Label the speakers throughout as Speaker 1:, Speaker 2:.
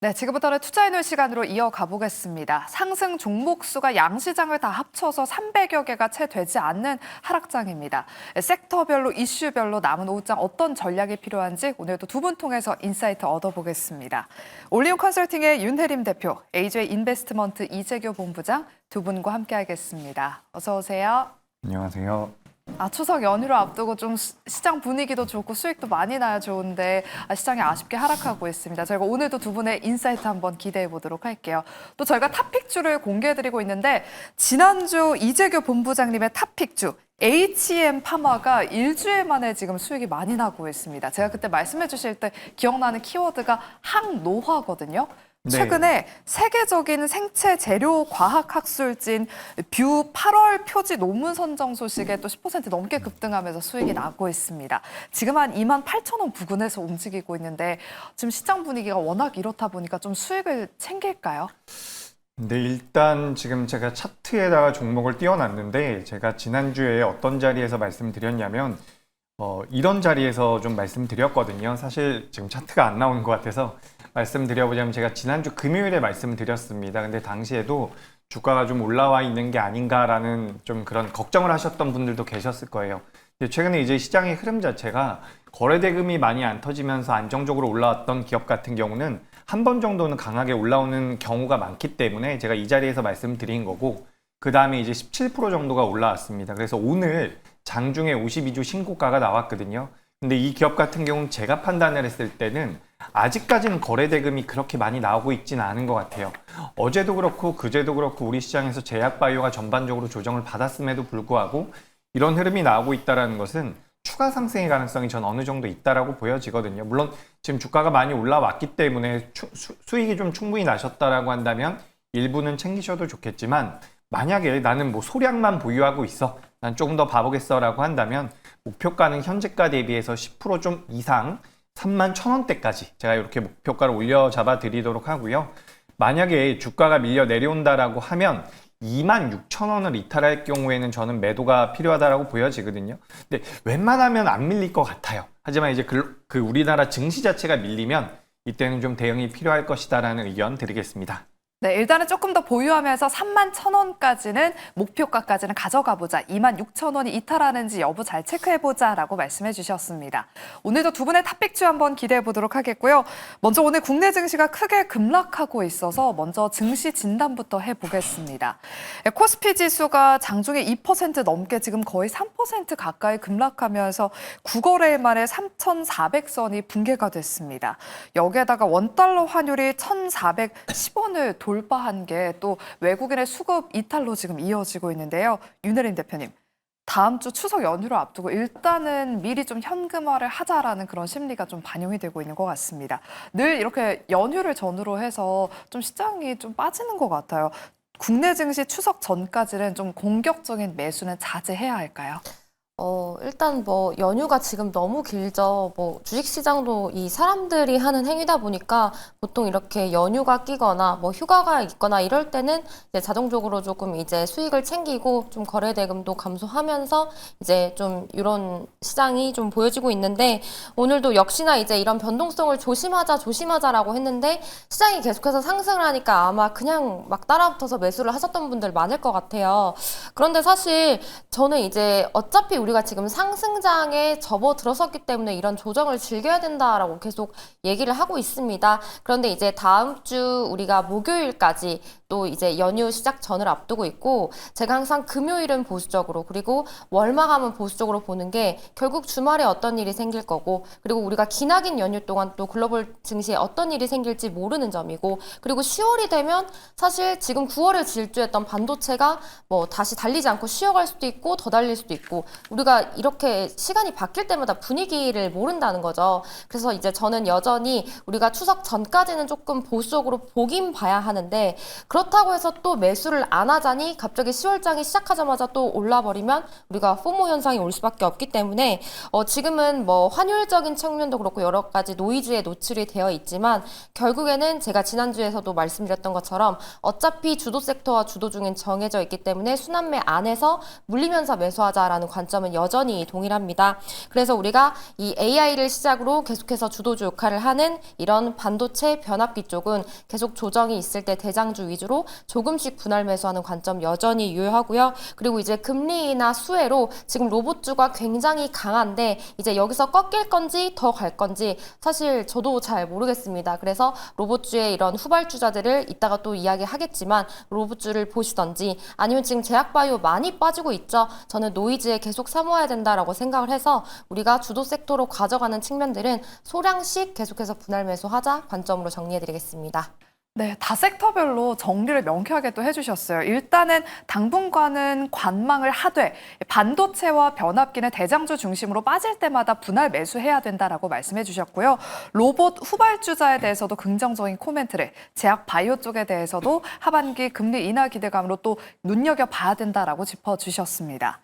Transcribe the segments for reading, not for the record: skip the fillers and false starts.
Speaker 1: 네, 지금부터는 투자해놓은 시간으로 이어가 보겠습니다. 상승 종목 수가 양시장을 다 합쳐서 300여 개가 채 되지 않는 하락장입니다. 섹터별로 이슈별로 남은 오후장 어떤 전략이 필요한지 오늘도 두 분 통해서 인사이트 얻어보겠습니다. 올리온 컨설팅의 윤혜림 대표, AJ 인베스트먼트 이재교 본부장 두 분과 함께하겠습니다. 어서 오세요.
Speaker 2: 안녕하세요.
Speaker 1: 추석 연휴를 앞두고 좀 시장 분위기도 좋고 수익도 많이 나야 좋은데 시장이 아쉽게 하락하고 있습니다. 저희가 오늘도 두 분의 인사이트 한번 기대해 보도록 할게요. 또 저희가 탑픽주를 공개해드리고 있는데 지난주 이재교 본부장님의 탑픽주 HM 파마가 일주일 만에 지금 수익이 많이 나고 있습니다. 제가 그때 말씀해 주실 때 기억나는 키워드가 항노화거든요. 최근에 세계적인 생체 재료 과학 학술지인 뷰 8월 표지 논문 선정 소식에 또 10% 넘게 급등하면서 수익이 나고 있습니다. 지금 한 28,000원 부근에서 움직이고 있는데 지금 시장 분위기가 워낙 이렇다 보니까 좀 수익을 챙길까요?
Speaker 2: 네, 일단 지금 제가 차트에다가 종목을 띄워놨는데 제가 지난주에 어떤 자리에서 말씀드렸냐면 이런 자리에서 좀 말씀드렸거든요. 사실 지금 차트가 안 나오는 것 같아서 말씀드려보자면 제가 지난주 금요일에 말씀드렸습니다. 근데 당시에도 주가가 좀 올라와 있는 게 아닌가라는 좀 그런 걱정을 하셨던 분들도 계셨을 거예요. 최근에 이제 시장의 흐름 자체가 거래대금이 많이 안 터지면서 안정적으로 올라왔던 기업 같은 경우는 한 번 정도는 강하게 올라오는 경우가 많기 때문에 제가 이 자리에서 말씀드린 거고, 그 다음에 이제 17% 정도가 올라왔습니다. 그래서 오늘 장중에 52주 신고가가 나왔거든요. 근데 이 기업 같은 경우는 제가 판단을 했을 때는 아직까지는 거래대금이 그렇게 많이 나오고 있지는 않은 것 같아요. 어제도 그렇고 그제도 그렇고 우리 시장에서 제약바이오가 전반적으로 조정을 받았음에도 불구하고 이런 흐름이 나오고 있다는 것은 추가 상승의 가능성이 전 어느 정도 있다라고 보여지거든요. 물론 지금 주가가 많이 올라왔기 때문에 수익이 좀 충분히 나셨다라고 한다면 일부는 챙기셔도 좋겠지만, 만약에 나는 뭐 소량만 보유하고 있어, 난 조금 더 봐보겠어 라고 한다면 목표가는 현재가 대비해서 10% 좀 이상 31,000원대까지 제가 이렇게 목표가를 올려 잡아 드리도록 하고요. 만약에 주가가 밀려 내려온다라고 하면 26,000원을 이탈할 경우에는 저는 매도가 필요하다라고 보여지거든요. 근데 웬만하면 안 밀릴 것 같아요. 하지만 이제 그 우리나라 증시 자체가 밀리면 이때는 좀 대응이 필요할 것이다라는 의견 드리겠습니다.
Speaker 1: 네, 일단은 조금 더 보유하면서 31,000원까지는 목표가까지는 가져가 보자. 26,000원이 이탈하는지 여부 잘 체크해 보자라고 말씀해 주셨습니다. 오늘도 두 분의 탑픽주 한번 기대해 보도록 하겠고요. 먼저 오늘 국내 증시가 크게 급락하고 있어서 먼저 증시 진단부터 해 보겠습니다. 코스피 지수가 장중에 2% 넘게 지금 거의 3% 가까이 급락하면서 9거래일 만에 3,400선이 붕괴가 됐습니다. 여기에다가 원달러 환율이 1,410원을 돌파한 게 또 외국인의 수급 이탈로 지금 이어지고 있는데요. 윤혜림 대표님, 다음 주 추석 연휴를 앞두고 일단은 미리 좀 현금화를 하자라는 그런 심리가 좀 반영이 되고 있는 것 같습니다. 늘 이렇게 연휴를 전후로 해서 좀 시장이 좀 빠지는 것 같아요. 국내 증시 추석 전까지는 좀 공격적인 매수는 자제해야 할까요?
Speaker 3: 일단 뭐 연휴가 지금 너무 길죠. 뭐 주식시장도 이 사람들이 하는 행위다 보니까 보통 이렇게 연휴가 끼거나 뭐 휴가가 있거나 이럴 때는 이제 자동적으로 조금 이제 수익을 챙기고 좀 거래대금도 감소하면서 이제 좀 이런 시장이 좀 보여지고 있는데, 오늘도 역시나 이제 이런 변동성을 조심하자라고 했는데 시장이 계속해서 상승을 하니까 아마 그냥 막 따라붙어서 매수를 하셨던 분들 많을 것 같아요. 그런데 사실 저는 이제 어차피 우리가 지금 상승장에 접어들었었기 때문에 이런 조정을 즐겨야 된다라고 계속 얘기를 하고 있습니다. 그런데 이제 다음 주 우리가 목요일까지 또 이제 연휴 시작 전을 앞두고 있고, 제가 항상 금요일은 보수적으로 그리고 월마감은 보수적으로 보는 게 결국 주말에 어떤 일이 생길 거고, 그리고 우리가 기나긴 연휴 동안 또 글로벌 증시에 어떤 일이 생길지 모르는 점이고, 그리고 10월이 되면 사실 지금 9월에 질주했던 반도체가 뭐 다시 달리지 않고 쉬어갈 수도 있고 더 달릴 수도 있고, 우리가 이렇게 시간이 바뀔 때마다 분위기를 모른다는 거죠. 그래서 이제 저는 여전히 우리가 추석 전까지는 조금 보수적으로 보긴 봐야 하는데, 그렇다고 해서 또 매수를 안 하자니 갑자기 10월장이 시작하자마자 또 올라버리면 우리가 포모 현상이 올 수밖에 없기 때문에 지금은 뭐 환율적인 측면도 그렇고 여러 가지 노이즈에 노출이 되어 있지만 결국에는 제가 지난주에서도 말씀드렸던 것처럼 어차피 주도 섹터와 주도 중엔 정해져 있기 때문에 순환매 안에서 물리면서 매수하자라는 관점은 여전히 동일합니다. 그래서 우리가 이 AI를 시작으로 계속해서 주도주 역할을 하는 이런 반도체 변압기 쪽은 계속 조정이 있을 때 대장주 위주로 조금씩 분할 매수하는 관점 여전히 유효하고요. 그리고 이제 금리나 수혜로 지금 로봇주가 굉장히 강한데 이제 여기서 꺾일 건지 더 갈 건지 사실 저도 잘 모르겠습니다. 그래서 로봇주의 이런 후발주자들을 이따가 또 이야기하겠지만 로봇주를 보시던지 아니면 지금 제약바이오 많이 빠지고 있죠. 저는 노이즈에 계속 사모아야 된다라고 생각을 해서 우리가 주도 섹터로 가져가는 측면들은 소량씩 계속해서 분할 매수하자 관점으로 정리해드리겠습니다.
Speaker 1: 네, 다 섹터별로 정리를 명쾌하게 또 해주셨어요. 일단은 당분간은 관망을 하되 반도체와 변압기는 대장주 중심으로 빠질 때마다 분할 매수해야 된다라고 말씀해 주셨고요. 로봇 후발주자에 대해서도 긍정적인 코멘트를, 제약 바이오 쪽에 대해서도 하반기 금리 인하 기대감으로 또 눈여겨봐야 된다라고 짚어주셨습니다.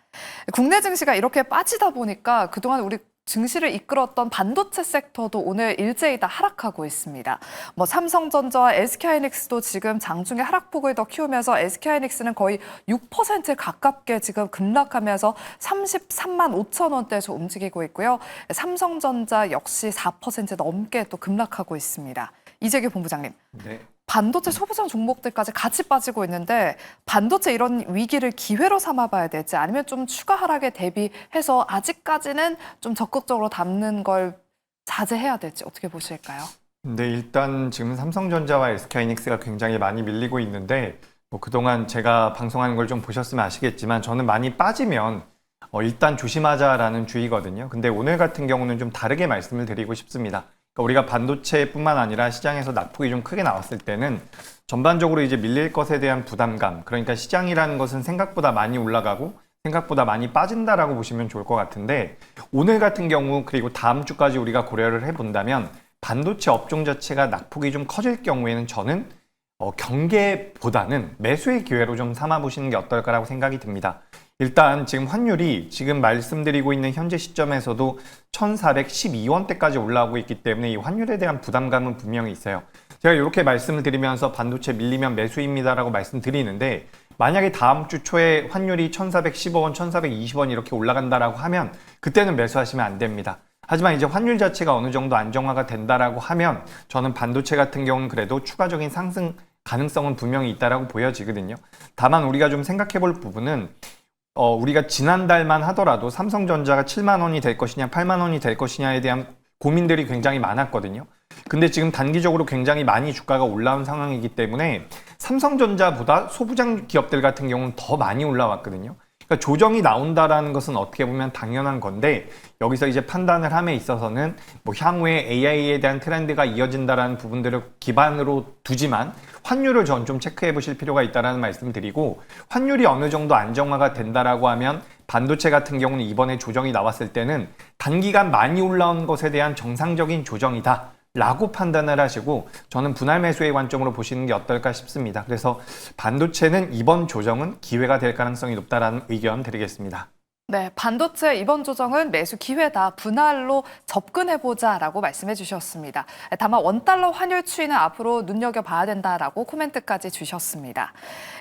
Speaker 1: 국내 증시가 이렇게 빠지다 보니까 그동안 우리 증시를 이끌었던 반도체 섹터도 오늘 일제히 다 하락하고 있습니다. 뭐 삼성전자와 SK하이닉스도 지금 장중에 하락폭을 더 키우면서 SK하이닉스는 거의 6% 가깝게 지금 급락하면서 33만 5천 원대에서 움직이고 있고요. 삼성전자 역시 4% 넘게 또 급락하고 있습니다. 이재규 본부장님.
Speaker 2: 네.
Speaker 1: 반도체 소부장 종목들까지 같이 빠지고 있는데 반도체 이런 위기를 기회로 삼아봐야 될지 아니면 좀 추가 하락에 대비해서 아직까지는 좀 적극적으로 담는 걸 자제해야 될지 어떻게 보실까요?
Speaker 2: 네, 일단 지금 삼성전자와 SK하이닉스가 굉장히 많이 밀리고 있는데 뭐 그동안 제가 방송하는 걸 좀 보셨으면 아시겠지만 저는 많이 빠지면 일단 조심하자라는 주의거든요. 근데 오늘 같은 경우는 좀 다르게 말씀을 드리고 싶습니다. 그러니까 우리가 반도체뿐만 아니라 시장에서 낙폭이 좀 크게 나왔을 때는 전반적으로 이제 밀릴 것에 대한 부담감, 그러니까 시장이라는 것은 생각보다 많이 올라가고 생각보다 많이 빠진다라고 보시면 좋을 것 같은데 오늘 같은 경우 그리고 다음 주까지 우리가 고려를 해본다면 반도체 업종 자체가 낙폭이 좀 커질 경우에는 저는 경계보다는 매수의 기회로 좀 삼아보시는 게 어떨까라고 생각이 듭니다. 일단 지금 환율이 지금 말씀드리고 있는 현재 시점에서도 1412원대까지 올라오고 있기 때문에 이 환율에 대한 부담감은 분명히 있어요. 제가 이렇게 말씀을 드리면서 반도체 밀리면 매수입니다라고 말씀드리는데 만약에 다음 주 초에 환율이 1415원, 1420원 이렇게 올라간다라고 하면 그때는 매수하시면 안 됩니다. 하지만 이제 환율 자체가 어느 정도 안정화가 된다라고 하면 저는 반도체 같은 경우는 그래도 추가적인 상승 가능성은 분명히 있다라고 보여지거든요. 다만 우리가 좀 생각해 볼 부분은 우리가 지난달만 하더라도 삼성전자가 7만 원이 될 것이냐 8만 원이 될 것이냐에 대한 고민들이 굉장히 많았거든요. 근데 지금 단기적으로 굉장히 많이 주가가 올라온 상황이기 때문에 삼성전자보다 소부장 기업들 같은 경우는 더 많이 올라왔거든요. 그러니까 조정이 나온다라는 것은 어떻게 보면 당연한 건데 여기서 이제 판단을 함에 있어서는 뭐 향후에 AI에 대한 트렌드가 이어진다라는 부분들을 기반으로 두지만 환율을 전 좀 체크해 보실 필요가 있다라는 말씀 드리고 환율이 어느 정도 안정화가 된다라고 하면 반도체 같은 경우는 이번에 조정이 나왔을 때는 단기간 많이 올라온 것에 대한 정상적인 조정이다. 라고 판단을 하시고 저는 분할 매수의 관점으로 보시는 게 어떨까 싶습니다. 그래서 반도체는 이번 조정은 기회가 될 가능성이 높다라는 의견 드리겠습니다.
Speaker 1: 네, 반도체 이번 조정은 매수 기회다. 분할로 접근해보자라고 말씀해 주셨습니다. 다만 원달러 환율 추이는 앞으로 눈여겨봐야 된다라고 코멘트까지 주셨습니다.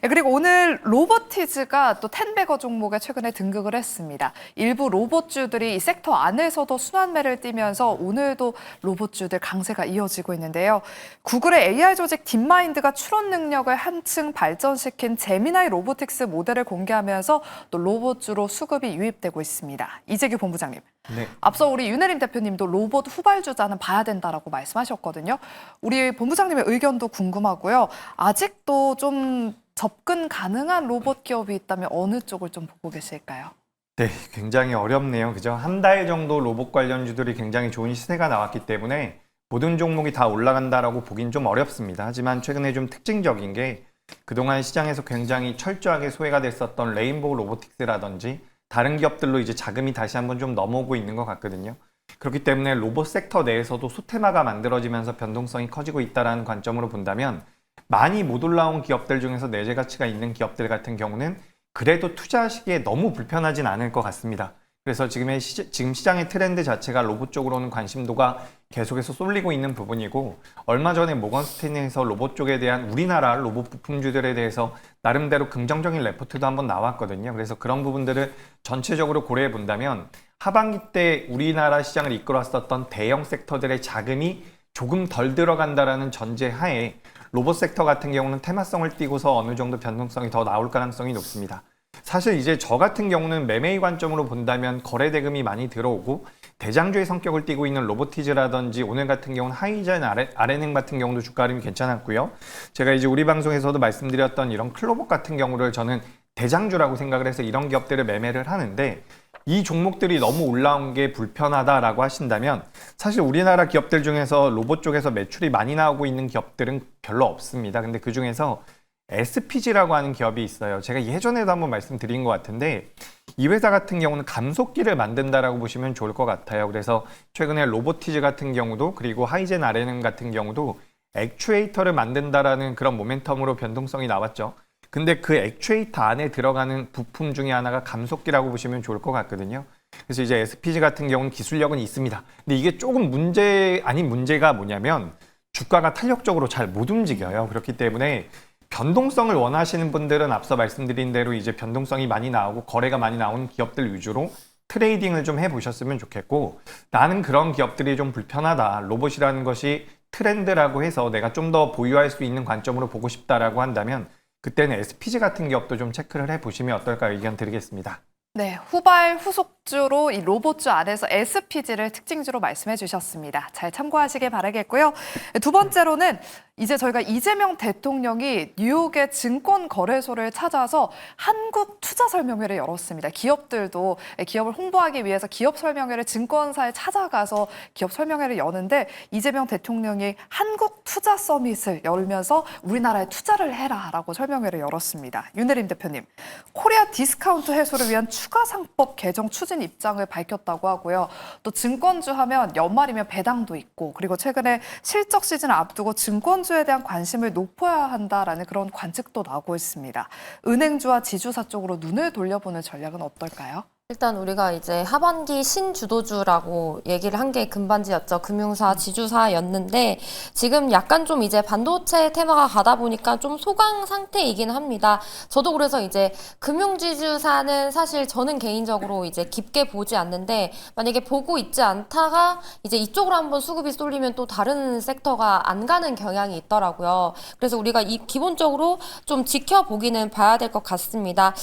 Speaker 1: 그리고 오늘 로보티즈가 또 텐베거 종목에 최근에 등극을 했습니다. 일부 로봇주들이 이 섹터 안에서도 순환매를 띠면서 오늘도 로봇주들 강세가 이어지고 있는데요. 구글의 AI 조직 딥마인드가 추론 능력을 한층 발전시킨 제미나이 로보틱스 모델을 공개하면서 또 로봇주로 수급이 유입되고 있습니다. 이재규 본부장님.
Speaker 2: 네.
Speaker 1: 앞서 우리 윤혜림 대표님도 로봇 후발주자는 봐야 된다라고 말씀하셨거든요. 우리 본부장님의 의견도 궁금하고요. 아직도 좀 접근 가능한 로봇 기업이 있다면 어느 쪽을 좀 보고 계실까요?
Speaker 2: 네, 굉장히 어렵네요. 그죠? 한 달 정도 로봇 관련주들이 굉장히 좋은 시세가 나왔기 때문에 모든 종목이 다 올라간다라고 보긴 좀 어렵습니다. 하지만 최근에 좀 특징적인 게 그동안 시장에서 굉장히 철저하게 소외가 됐었던 레인보우 로보틱스라든지 다른 기업들로 이제 자금이 다시 한번 좀 넘어오고 있는 것 같거든요. 그렇기 때문에 로봇 섹터 내에서도 소테마가 만들어지면서 변동성이 커지고 있다는 관점으로 본다면 많이 못 올라온 기업들 중에서 내재 가치가 있는 기업들 같은 경우는 그래도 투자하시기에 너무 불편하진 않을 것 같습니다. 그래서 지금 시장의 트렌드 자체가 로봇 쪽으로는 관심도가 계속해서 쏠리고 있는 부분이고, 얼마 전에 모건스탠리에서 로봇 쪽에 대한 우리나라 로봇 부품주들에 대해서 나름대로 긍정적인 레포트도 한번 나왔거든요. 그래서 그런 부분들을 전체적으로 고려해 본다면 하반기 때 우리나라 시장을 이끌어왔었던 대형 섹터들의 자금이 조금 덜 들어간다라는 전제 하에 로봇 섹터 같은 경우는 테마성을 띠고서 어느 정도 변동성이 더 나올 가능성이 높습니다. 사실 이제 저 같은 경우는 매매의 관점으로 본다면 거래 대금이 많이 들어오고 대장주의 성격을 띠고 있는 로보티즈라든지 오늘 같은 경우는 하이젠 RNM 같은 경우도 주가 흐름이 괜찮았고요. 제가 이제 우리 방송에서도 말씀드렸던 이런 클로봇 같은 경우를 저는 대장주라고 생각을 해서 이런 기업들을 매매를 하는데, 이 종목들이 너무 올라온 게 불편하다라고 하신다면 사실 우리나라 기업들 중에서 로봇 쪽에서 매출이 많이 나오고 있는 기업들은 별로 없습니다. 근데 그 중에서 SPG라고 하는 기업이 있어요. 제가 예전에도 한번 말씀드린 것 같은데 이 회사 같은 경우는 감속기를 만든다라고 보시면 좋을 것 같아요. 그래서 최근에 로보티즈 같은 경우도, 그리고 하이젠 RNM 같은 경우도 액추에이터를 만든다라는 그런 모멘텀으로 변동성이 나왔죠. 근데 그 액추에이터 안에 들어가는 부품 중에 하나가 감속기라고 보시면 좋을 것 같거든요. 그래서 이제 SPG 같은 경우는 기술력은 있습니다. 근데 이게 조금 문제 아닌 문제가 뭐냐면 주가가 탄력적으로 잘 못 움직여요. 그렇기 때문에 변동성을 원하시는 분들은 앞서 말씀드린 대로 이제 변동성이 많이 나오고 거래가 많이 나오는 기업들 위주로 트레이딩을 좀 해보셨으면 좋겠고, 나는 그런 기업들이 좀 불편하다, 로봇이라는 것이 트렌드라고 해서 내가 좀 더 보유할 수 있는 관점으로 보고 싶다라고 한다면 그때는 SPG 같은 기업도 좀 체크를 해보시면 어떨까 의견 드리겠습니다.
Speaker 1: 네, 후발 후속주로 이 로봇주 안에서 SPG를 특징주로 말씀해 주셨습니다. 잘 참고하시길 바라겠고요. 두 번째로는 이제 저희가 이재명 대통령이 뉴욕의 증권거래소를 찾아서 한국 투자 설명회를 열었습니다. 기업들도 기업을 홍보하기 위해서 기업 설명회를 증권사에 찾아가서 기업 설명회를 여는데, 이재명 대통령이 한국 투자 서밋을 열면서 우리나라에 투자를 해라라고 설명회를 열었습니다. 윤혜림 대표님, 코리아 디스카운트 해소를 위한 추가 상법 개정 추진 입장을 밝혔다고 하고요. 또 증권주 하면 연말이면 배당도 있고, 그리고 최근에 실적 시즌을 앞두고 증권주에 대한 관심을 높여야 한다라는 그런 관측도 나오고 있습니다. 은행주와 지주사 쪽으로 눈을 돌려보는 전략은 어떨까요?
Speaker 3: 일단 우리가 이제 하반기 신주도주라고 얘기를 한 게 금반지였죠. 금융사, 지주사였는데 지금 약간 좀 이제 반도체 테마가 가다 보니까 좀 소강 상태이긴 합니다. 저도 그래서 이제 금융지주사는 사실 저는 개인적으로 이제 깊게 보지 않는데, 만약에 보고 있지 않다가 이제 이쪽으로 한번 수급이 쏠리면 또 다른 섹터가 안 가는 경향이 있더라고요. 그래서 우리가 기본적으로 좀 지켜보기는 봐야 될 것 같습니다.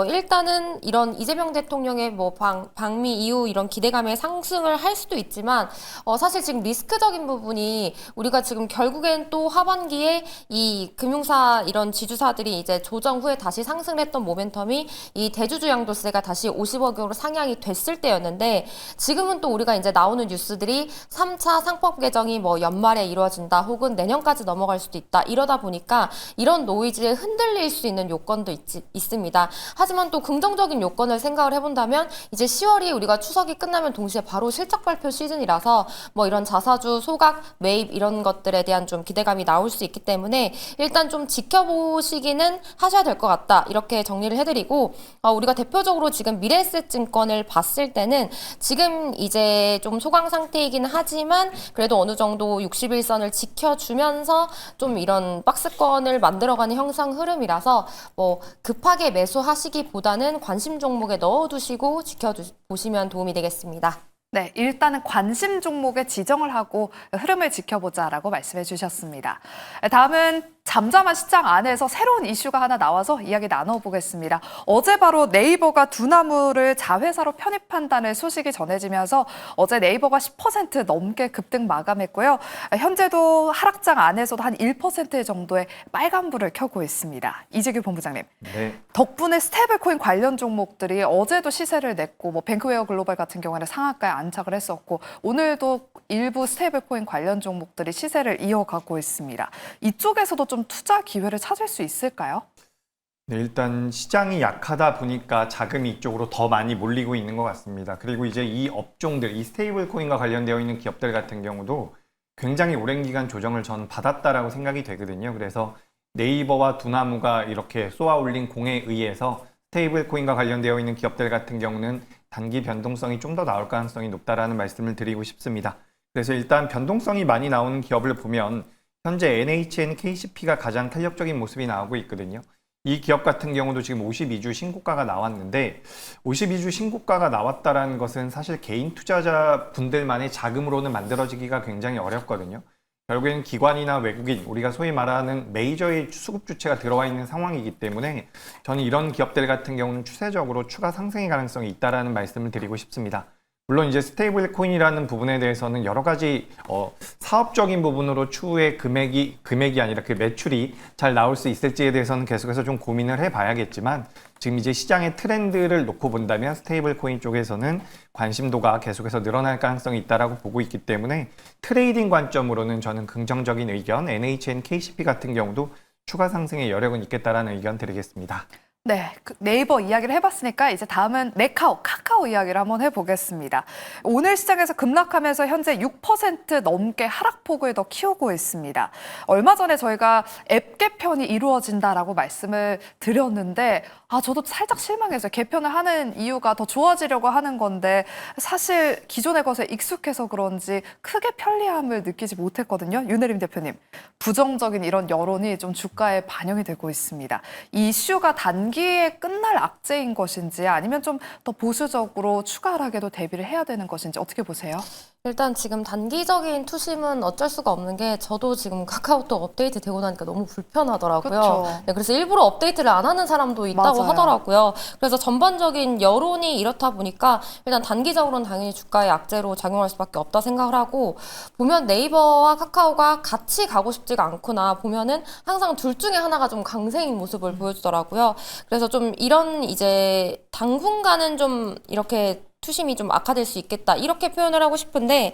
Speaker 3: 일단은 이런 이재명 대통령의 방미 이후 이런 기대감의 상승을 할 수도 있지만, 사실 지금 리스크적인 부분이 우리가 지금 결국엔 또 하반기에 이 금융사 이런 지주사들이 이제 조정 후에 다시 상승을 했던 모멘텀이 이 대주주 양도세가 다시 50억 원으로 상향이 됐을 때였는데, 지금은 또 우리가 이제 나오는 뉴스들이 3차 상법 개정이 연말에 이루어진다, 혹은 내년까지 넘어갈 수도 있다, 이러다 보니까 이런 노이즈에 흔들릴 수 있는 요건도 있습니다. 하지만 또 긍정적인 요건을 생각을 해본다면 이제 10월이 우리가 추석이 끝나면 동시에 바로 실적 발표 시즌이라서 이런 자사주 소각 매입 이런 것들에 대한 좀 기대감이 나올 수 있기 때문에 일단 좀 지켜보시기는 하셔야 될 것 같다, 이렇게 정리를 해드리고, 우리가 대표적으로 지금 미래에셋증권을 봤을 때는 지금 이제 좀 소강 상태이긴 하지만 그래도 어느 정도 61선을 지켜주면서 좀 이런 박스권을 만들어가는 형상 흐름이라서 급하게 매수하시기보다는 관심 종목에 넣어두시고 지켜보시면 도움이 되겠습니다.
Speaker 1: 네, 일단은 관심 종목에 지정을 하고 흐름을 지켜보자라고 말씀해 주셨습니다. 다음은 잠잠한 시장 안에서 새로운 이슈가 하나 나와서 이야기 나눠보겠습니다. 어제 바로 네이버가 두나무를 자회사로 편입한다는 소식이 전해지면서 어제 네이버가 10% 넘게 급등 마감했고요. 현재도 하락장 안에서도 한 1% 정도의 빨간불을 켜고 있습니다. 이재규 본부장님,
Speaker 2: 네.
Speaker 1: 덕분에 스테이블코인 관련 종목들이 어제도 시세를 냈고, 뱅크웨어 글로벌 같은 경우에는 상한가에 안착을 했었고, 오늘도 일부 스테이블코인 관련 종목들이 시세를 이어가고 있습니다. 이쪽에서도 좀 투자 기회를 찾을 수 있을까요?
Speaker 2: 네, 일단 시장이 약하다 보니까 자금이 이쪽으로 더 많이 몰리고 있는 것 같습니다. 그리고 이제 이 업종들, 이 스테이블 코인과 관련되어 있는 기업들 같은 경우도 굉장히 오랜 기간 조정을 전 받았다라고 생각이 되거든요. 그래서 네이버와 두나무가 이렇게 쏘아 올린 공에 의해서 스테이블 코인과 관련되어 있는 기업들 같은 경우는 단기 변동성이 좀 더 나올 가능성이 높다라는 말씀을 드리고 싶습니다. 그래서 일단 변동성이 많이 나오는 기업을 보면 현재 NHN KCP가 가장 탄력적인 모습이 나오고 있거든요. 이 기업 같은 경우도 지금 52주 신고가가 나왔는데 52주 신고가가 나왔다라는 것은 사실 개인 투자자 분들만의 자금으로는 만들어지기가 굉장히 어렵거든요. 결국에는 기관이나 외국인, 우리가 소위 말하는 메이저의 수급 주체가 들어와 있는 상황이기 때문에 저는 이런 기업들 같은 경우는 추세적으로 추가 상승의 가능성이 있다라는 말씀을 드리고 싶습니다. 물론 이제 스테이블 코인이라는 부분에 대해서는 여러 가지 사업적인 부분으로 추후에 금액이 아니라 그 매출이 잘 나올 수 있을지에 대해서는 계속해서 좀 고민을 해봐야겠지만 지금 이제 시장의 트렌드를 놓고 본다면 스테이블 코인 쪽에서는 관심도가 계속해서 늘어날 가능성이 있다라고 보고 있기 때문에 트레이딩 관점으로는 저는 긍정적인 의견, NHN KCP 같은 경우도 추가 상승의 여력은 있겠다라는 의견 드리겠습니다.
Speaker 1: 네, 네이버 이야기를 해봤으니까 이제 다음은 카카오 이야기를 한번 해보겠습니다. 오늘 시장에서 급락하면서 현재 6% 넘게 하락폭을 더 키우고 있습니다. 얼마 전에 저희가 앱 개편이 이루어진다라고 말씀을 드렸는데 저도 살짝 실망했어요. 개편을 하는 이유가 더 좋아지려고 하는 건데 사실 기존의 것에 익숙해서 그런지 크게 편리함을 느끼지 못했거든요. 윤혜림 대표님, 부정적인 이런 여론이 좀 주가에 반영이 되고 있습니다. 이 이슈가 단기에 끝날 악재인 것인지 아니면 좀 더 보수적으로 추가하게도 대비를 해야 되는 것인지 어떻게 보세요?
Speaker 3: 일단 지금 단기적인 투심은 어쩔 수가 없는 게 저도 지금 카카오톡 업데이트 되고 나니까 너무 불편하더라고요.
Speaker 1: 그쵸.
Speaker 3: 네, 그래서 일부러 업데이트를 안 하는 사람도 있다고
Speaker 1: 맞아요.
Speaker 3: 하더라고요. 그래서 전반적인 여론이 이렇다 보니까 일단 단기적으로는 당연히 주가의 악재로 작용할 수밖에 없다 생각을 하고 보면 네이버와 카카오가 같이 가고 싶지가 않구나 보면은 항상 둘 중에 하나가 좀 강세인 모습을 보여주더라고요. 그래서 좀 이런 이제 당분간은 좀 이렇게 투심이 좀 악화될 수 있겠다 이렇게 표현을 하고 싶은데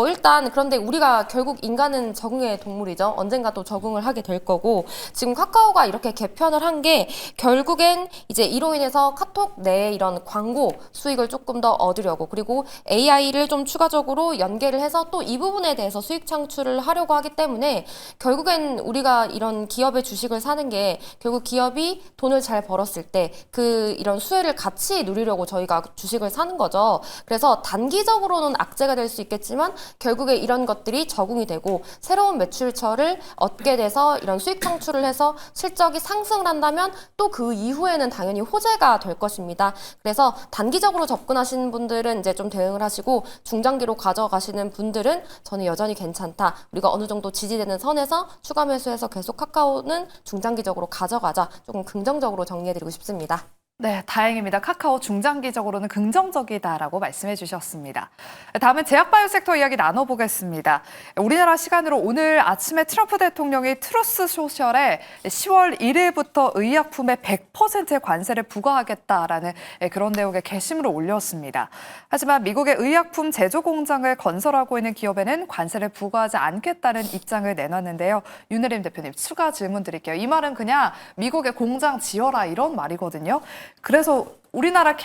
Speaker 3: 일단 그런데 우리가 결국 인간은 적응의 동물이죠. 언젠가 또 적응을 하게 될 거고 지금 카카오가 이렇게 개편을 한 게 결국엔 이제 이로 인해서 카톡 내에 이런 광고 수익을 조금 더 얻으려고 그리고 AI를 좀 추가적으로 연계를 해서 또 이 부분에 대해서 수익 창출을 하려고 하기 때문에 결국엔 우리가 이런 기업의 주식을 사는 게 결국 기업이 돈을 잘 벌었을 때 그 이런 수혜를 같이 누리려고 저희가 주식을 사는 거죠. 그래서 단기적으로는 악재가 될 수 있겠지만 결국에 이런 것들이 적응이 되고 새로운 매출처를 얻게 돼서 이런 수익 창출을 해서 실적이 상승을 한다면 또 그 이후에는 당연히 호재가 될 것입니다. 그래서 단기적으로 접근하시는 분들은 이제 좀 대응을 하시고 중장기로 가져가시는 분들은 저는 여전히 괜찮다. 우리가 어느 정도 지지되는 선에서 추가 매수해서 계속 카카오는 중장기적으로 가져가자. 조금 긍정적으로 정리해드리고 싶습니다.
Speaker 1: 네, 다행입니다. 카카오 중장기적으로는 긍정적이다라고 말씀해 주셨습니다. 다음은 제약바이오 섹터 이야기 나눠보겠습니다. 우리나라 시간으로 오늘 아침에 트럼프 대통령이 트루스 소셜에 10월 1일부터 의약품에 100%의 관세를 부과하겠다라는 그런 내용의 게시물을 올렸습니다. 하지만 미국의 의약품 제조 공장을 건설하고 있는 기업에는 관세를 부과하지 않겠다는 입장을 내놨는데요. 윤혜림 대표님, 추가 질문 드릴게요. 이 말은 그냥 미국의 공장 지어라 이런 말이거든요. 그래서 우리나라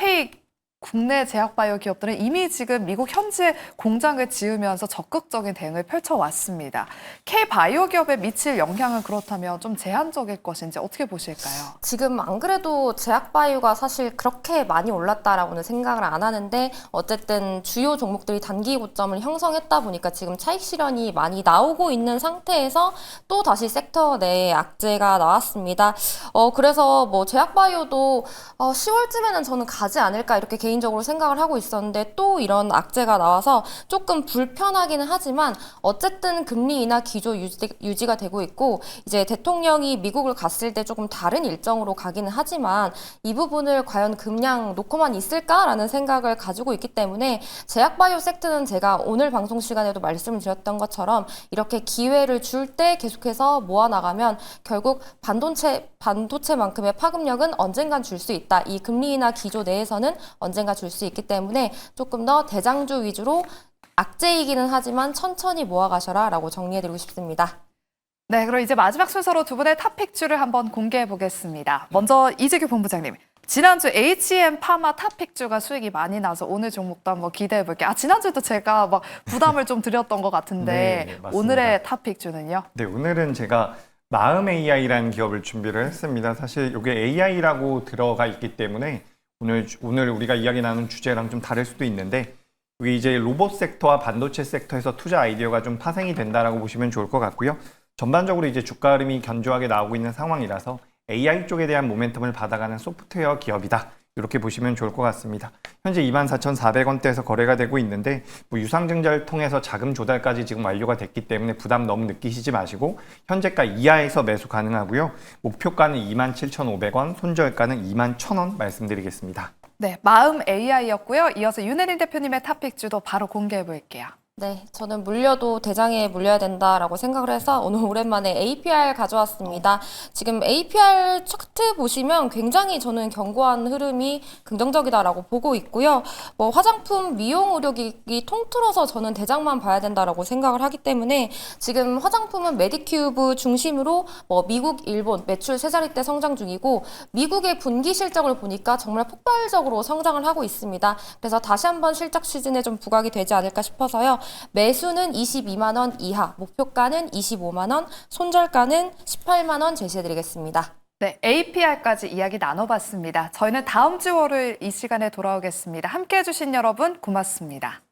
Speaker 1: 국내 제약바이오 기업들은 이미 지금 미국 현지에 공장을 지으면서 적극적인 대응을 펼쳐왔습니다. K바이오 기업에 미칠 영향은 그렇다면 좀 제한적일 것인지 어떻게 보실까요?
Speaker 3: 지금 안 그래도 제약바이오가 사실 그렇게 많이 올랐다라고는 생각을 안 하는데 어쨌든 주요 종목들이 단기 고점을 형성했다 보니까 지금 차익 실현이 많이 나오고 있는 상태에서 또 다시 섹터 내에 악재가 나왔습니다. 그래서 뭐 제약바이오도 10월쯤에는 저는 가지 않을까 이렇게 개인적으로 생각을 하고 있었는데 또 이런 악재가 나와서 조금 불편하기는 하지만 어쨌든 금리 인하 기조 유지가 되고 있고 이제 대통령이 미국을 갔을 때 조금 다른 일정으로 가기는 하지만 이 부분을 과연 그냥 놓고만 있을까라는 생각을 가지고 있기 때문에 제약바이오 섹터는 제가 오늘 방송 시간에도 말씀을 드렸던 것처럼 이렇게 기회를 줄 때 계속해서 모아나가면 결국 반도체만큼의 파급력은 언젠간 줄 수 있다. 이 금리 인하 기조 내에서는 언젠가 줄 수 있기 때문에 조금 더 대장주 위주로 악재이기는 하지만 천천히 모아가셔라 라고 정리해드리고 싶습니다.
Speaker 1: 네, 그럼 이제 마지막 순서로 두 분의 탑픽주를 한번 공개해 보겠습니다. 먼저 이재규 본부장님, 지난주 HM 파마 탑픽주가 수익이 많이 나서 오늘 종목도 한번 기대해 볼게요. 지난주도 제가 막 부담을 좀 드렸던 것 같은데
Speaker 2: 네, 맞습니다.
Speaker 1: 오늘의 탑픽주는요?
Speaker 2: 네, 오늘은 제가 마음 AI라는 기업을 준비를 했습니다. 사실 이게 AI라고 들어가 있기 때문에 오늘 우리가 이야기 나눈 주제랑 좀 다를 수도 있는데 이게 이제 로봇 섹터와 반도체 섹터에서 투자 아이디어가 좀 파생이 된다라고 보시면 좋을 것 같고요. 전반적으로 이제 주가 흐름이 견조하게 나오고 있는 상황이라서 AI 쪽에 대한 모멘텀을 받아가는 소프트웨어 기업이다. 이렇게 보시면 좋을 것 같습니다. 현재 24,400원대에서 거래가 되고 있는데 유상증자를 통해서 자금 조달까지 지금 완료가 됐기 때문에 부담 너무 느끼시지 마시고 현재가 이하에서 매수 가능하고요. 목표가는 27,500원, 손절가는 21,000원 말씀드리겠습니다.
Speaker 1: 네, 마음 AI였고요. 이어서 윤혜린 대표님의 탑픽주도 바로 공개해 볼게요.
Speaker 3: 네, 저는 물려도 대장에 물려야 된다라고 생각을 해서 오늘 오랜만에 APR 가져왔습니다. 지금 APR 차트 보시면 굉장히 저는 견고한 흐름이 긍정적이다라고 보고 있고요. 뭐 화장품, 미용 의료기기 통틀어서 저는 대장만 봐야 된다라고 생각을 하기 때문에 지금 화장품은 메디큐브 중심으로 뭐 미국, 일본 매출 세 자릿대 성장 중이고 미국의 분기 실적을 보니까 정말 폭발적으로 성장을 하고 있습니다. 그래서 다시 한번 실적 시즌에 좀 부각이 되지 않을까 싶어서요. 매수는 22만 원 이하, 목표가는 25만 원, 손절가는 18만 원 제시해드리겠습니다.
Speaker 1: 네, APR까지 이야기 나눠봤습니다. 저희는 다음 주 월요일 이 시간에 돌아오겠습니다. 함께해 주신 여러분 고맙습니다.